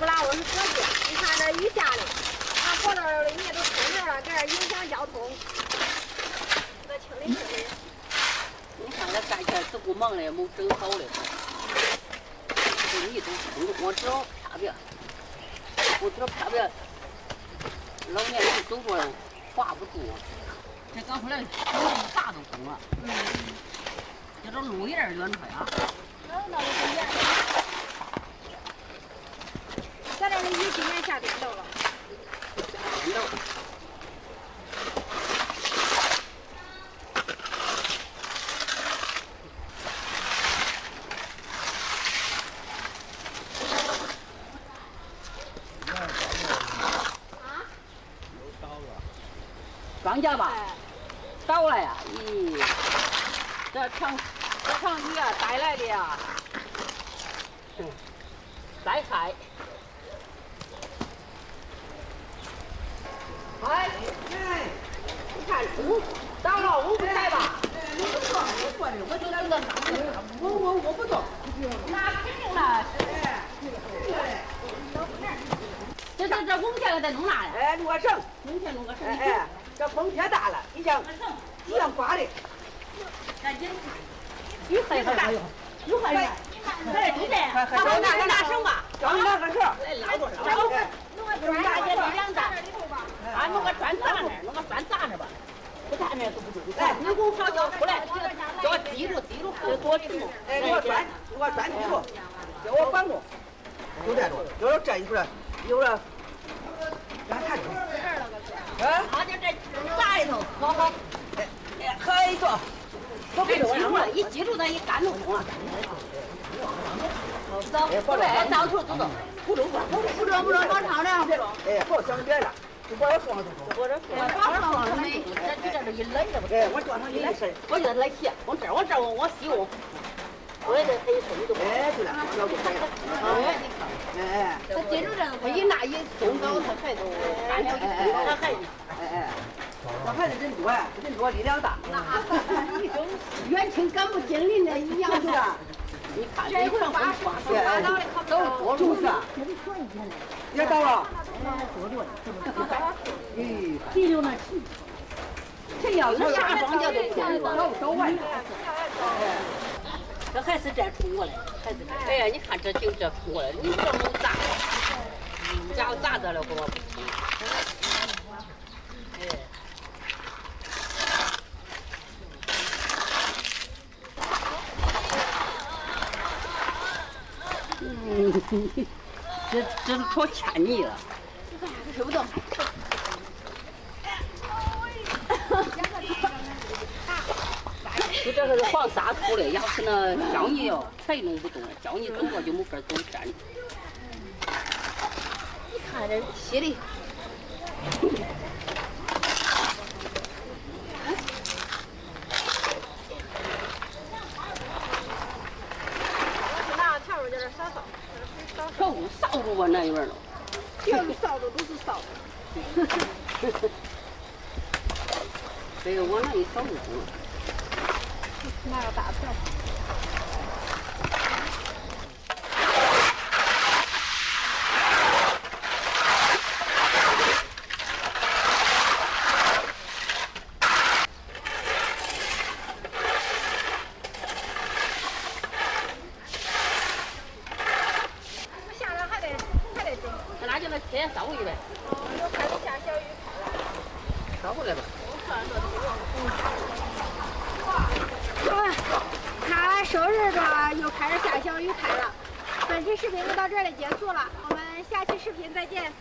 拉我是隔夜，你看这雨下的，俺活着的你也都冲这了，搁这影响交通。这清理清理。你看这干起来这不忙的，没整好的。这泥都冲，我只要啪别，我只要啪别，老年人走着滑不住。这刚回来啥都空了。这都路有点远快啊。那就远。咱这的雨今年下点豆了。点豆。庄稼吧，倒了呀！咦，这场雨啊带来的呀，灾害。哎，你看，倒了，我不带吧？我就这个，我不动。那肯定了。这风天得弄哪呀？哎，弄个绳。风天弄个绳。哎，这风天大了，你像刮的。赶紧看，有害啥？有害啥？来，兄弟，拿绳吧，叫你拿个绳。来拉多少？弄个砖，这两担。啊，弄个砖砸那儿，弄个砖砸那儿吧。不砸那儿都不中。来，你给我好叫出来，叫我提住，这多重？哎，弄个砖提住，叫我绑住，就这种，就是这一块有了，让他住。他就这砸里头，好。可以做。我给记住了，一记住咱一干就通了。走，对，到处走。不中，往长了，不中。哎，好想别了，就把它放住。我这一垒着吧。哎，我撞上一来身，我就来斜，往这往西用。我也得黑手就。哎，对了，要不可以。哎，他接着这样，他一拿一松高，他还都干起来。他还，这孩子人多力量大。那一种远亲赶不近邻的一样是吧？你看这一场风都是多重视啊！也到了。地溜那气，谁要是啥庄稼都空了，都完了。这还是这冲过来，还是这。哎呀，你看这就这冲过来，你这么砸，家伙砸着了，给我不行。哎。这都戳欠你了。吃不动。就这个是黄沙土的，要是那胶泥哟，才弄不动，胶泥走过就没法走山。你看这稀的。拿笤帚在这扫扫，笤帚扫帚吧那一边儿了。笤帚扫帚都是扫的。这个往那一扫就行了。拿个大瓢。下来还得整。那就那天烧一呗。又开始下小雨。烧回来吧。看来收拾着又开始下小雨开了。本期视频就到这里结束了，我们下期视频再见。